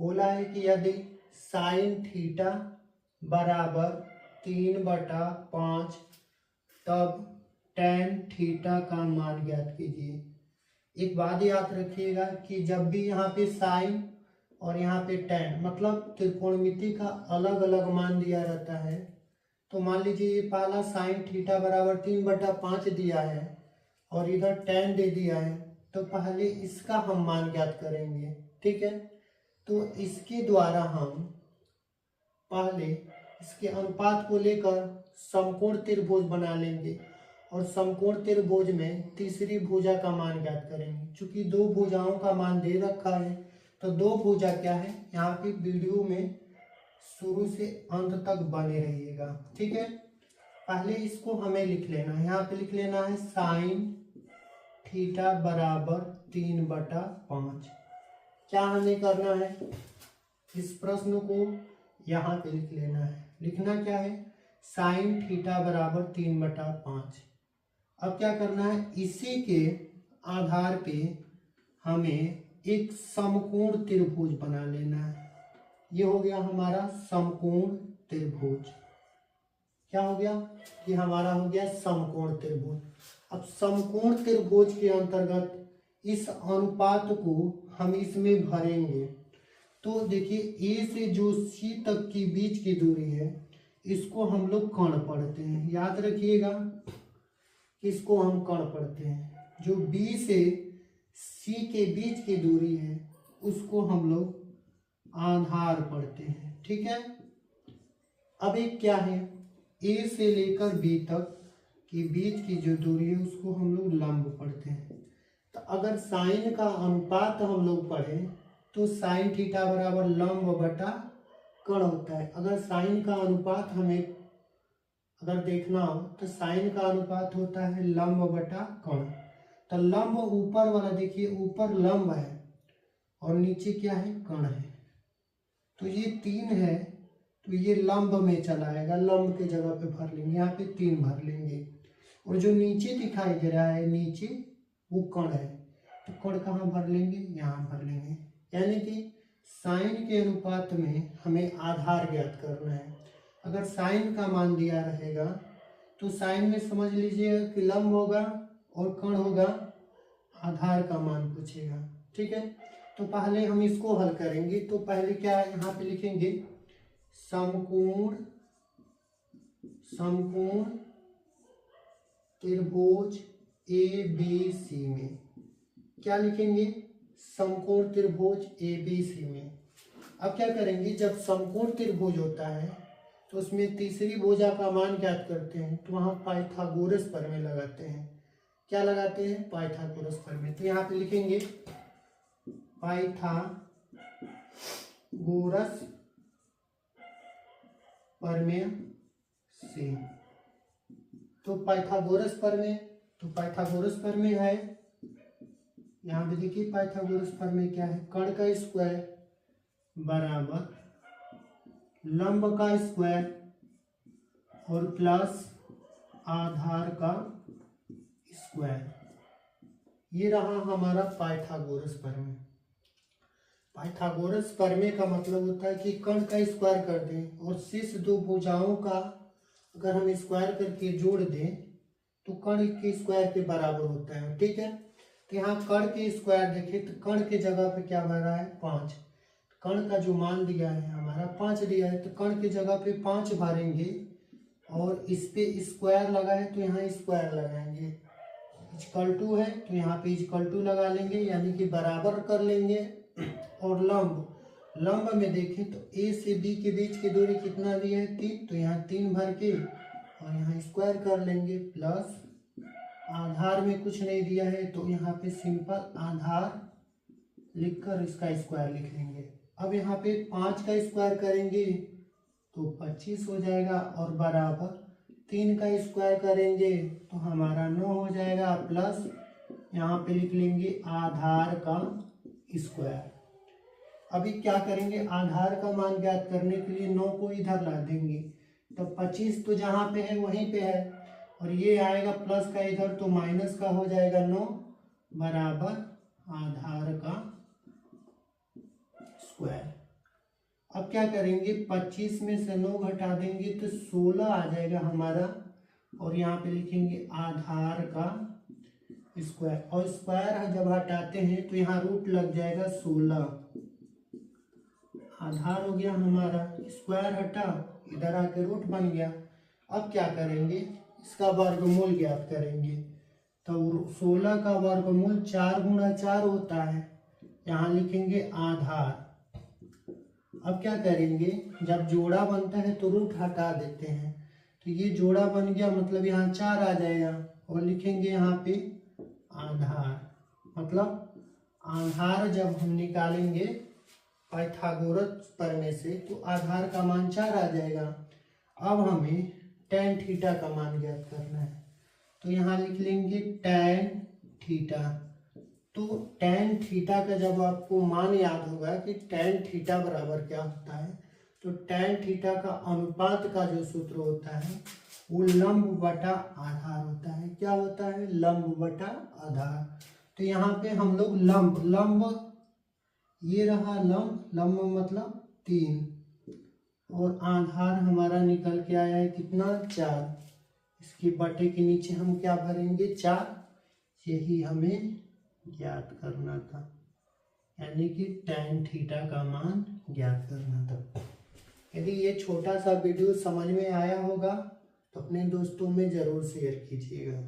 बोला है कि यदि साइन थीटा बराबर 3/5 तब टेन थीटा का मान ज्ञात कीजिए। एक बात याद रखिएगा कि जब भी यहाँ पे साइन और यहाँ पे टेन मतलब त्रिकोणमिति का अलग अलग मान दिया रहता है, तो मान लीजिए ये पहला साइन थीटा बराबर 3/5 दिया है और इधर टेन दे दिया है, तो पहले इसका हम मान ज्ञात करेंगे। ठीक है, तो इसके द्वारा हम पहले इसके अनुपात को लेकर समकोण त्रिभुज बना लेंगे और समकोण त्रिभुज में तीसरी भुजा का मान ज्ञात करेंगे। चूंकि दो भुजाओं का मान दे रखा है, तो दो भुजा क्या है, यहाँ पे वीडियो में शुरू से अंत तक बने रहिएगा। ठीक है, पहले इसको हमें लिख लेना है। यहाँ पे लिख लेना है साइन थीटा बराबर 3/5। क्या हमें करना है, इस प्रश्न को यहाँ पे लिख लेना है। लिखना क्या है, साइन थीटा बराबर 3/5। अब क्या करना है, इसी के आधार पे हमें एक समकोण त्रिभुज बना लेना है। ये हो गया हमारा समकोण त्रिभुज। क्या हो गया, कि हमारा हो गया समकोण त्रिभुज। अब समकोण त्रिभुज के अंतर्गत इस अनुपात को हम इसमें भरेंगे। तो देखिए ए से जो सी तक की बीच की दूरी है, इसको हम लोग कर्ण पढ़ते हैं। याद रखिएगा, इसको हम कर्ण पढ़ते हैं। जो बी से सी के बीच की दूरी है, उसको हम लोग आधार पढ़ते हैं। ठीक है, अब एक क्या है, ए से लेकर बी तक की बीच की जो दूरी है, उसको हम लोग लंब पढ़ते हैं। तो अगर साइन का अनुपात हम लोग पढ़ें तो साइन थीटा बराबर लंब बटा कर्ण होता है। अगर साइन का अनुपात हमें अगर देखना हो तो साइन का अनुपात होता है लंब बटा कर्ण। तो लंब ऊपर वाला देखिए, ऊपर लंब है और नीचे क्या है, कर्ण है। तो ये 3 है, तो ये लंब में चला आएगा, लंब के जगह पे भर लेंगे, यहाँ पे 3 भर लेंगे। और जो नीचे दिखाई दे रहा है, नीचे वो कर्ण है, तो कर्ण कहाँ भर लेंगे, यहाँ भर लेंगे। यानी कि साइन के अनुपात में हमें आधार ज्ञात करना है। अगर साइन का मान दिया रहेगा तो साइन में समझ लीजिएगा कि लंब होगा और कर्ण होगा, आधार का मान पूछेगा। ठीक है, तो पहले हम इसको हल करेंगे। तो पहले क्या यहाँ पे लिखेंगे, समकोण त्रिभुज ए बी सी में क्या लिखेंगे, समकोण त्रिभुज ए बी सी में। अब क्या करेंगे, जब समकोण त्रिभुज होता है तो उसमें तीसरी भुजा का मान ज्ञात करते हैं, तो वहाँ पाइथागोरस प्रमेय लगाते हैं। क्या लगाते हैं, पाइथागोरस प्रमेय। तो यहाँ पे लिखेंगे पाइथागोरस प्रमेय से। तो पाइथागोरस प्रमेय है, यहाँ पे देखिए पाइथागोरस प्रमेय क्या है, कर्ण का स्क्वायर बराबर लंब का स्क्वायर और प्लस आधार का स्क्वायर। ये रहा हमारा पाइथागोरस प्रमेय। पाइथागोरस प्रमेय का मतलब होता है कि कर्ण का स्क्वायर कर दें और शेष दो भुजाओं का अगर हम स्क्वायर करके जोड़ दें तो कर्ण के स्क्वायर के बराबर होता है। ठीक है, तो यहाँ कर्ण के स्क्वायर देखें तो कर्ण के जगह पे क्या भरा है, 5। कर्ण का जो मान दिया है हमारा 5 दिया है, तो कर्ण के जगह पे 5 भरेंगे और इस पे स्क्वायर लगा है तो यहाँ स्क्वायर लगाएंगे। इक्वल टू है तो यहाँ पे इक्वल टू लगा लेंगे, यानी कि बराबर कर लेंगे। और लंब में देखें तो ए से बी के बीच की दूरी कितना दिया है, 3, तो यहाँ 3 भर के और यहाँ स्क्वायर कर लेंगे। प्लस आधार में कुछ नहीं दिया है तो यहाँ पे सिंपल आधार लिखकर इसका स्क्वायर लिख लेंगे। अब यहाँ पे 5 का स्क्वायर करेंगे तो 25 हो जाएगा और बराबर 3 का स्क्वायर करेंगे तो हमारा 9 हो जाएगा। प्लस यहाँ पे लिख लेंगे आधार का स्क्वायर। अभी क्या करेंगे, आधार का मान ज्ञात करने के लिए 9 को इधर ला देंगे, तो 25 तो जहाँ पे है वहीं पे है और ये आएगा प्लस का इधर, तो माइनस का हो जाएगा 9 बराबर आधार का स्क्वायर। अब क्या करेंगे, 25 में से 9 घटा देंगे तो 16 आ जाएगा हमारा। और यहाँ पे लिखेंगे आधार का स्क्वायर, और स्क्वायर जब हटाते हैं तो यहाँ रूट लग जाएगा 16। आधार हो गया हमारा, स्क्वायर हटा, इधर आके रूट बन गया। अब क्या करेंगे, इसका वर्गमूल ज्ञात करेंगे। तो 16 का वर्गमूल 4 गुणा 4 होता है, यहाँ लिखेंगे आधार। अब क्या करेंगे, जब जोड़ा बनता है तो रूट हटा देते हैं, तो ये जोड़ा बन गया, मतलब यहाँ 4 आ जाएगा। और लिखेंगे यहाँ पे आधार, मतलब आधार जब हम निकालेंगे पाइथागोरस प्रमेय से तो आधार का मान 4 आ जाएगा। अब हमें tan थीटा का मान ज्ञात करना है, तो यहाँ लिख लेंगे tan थीटा। तो tan थीटा का जब आपको मान याद होगा कि tan थीटा बराबर क्या होता है, तो tan थीटा का अनुपात का जो सूत्र होता है वो लंब बटा आधार होता है। क्या होता है, लंब बटा आधार। तो यहाँ पे हम लोग लंब ये रहा लंब मतलब 3, और आधार हमारा निकल के आया है कितना, 4। इसके बटे के नीचे हम क्या भरेंगे, 4। यही हमें ज्ञात करना था, यानी कि tan थीटा का मान ज्ञात करना था। यदि ये छोटा सा वीडियो समझ में आया होगा तो अपने दोस्तों में ज़रूर शेयर कीजिएगा।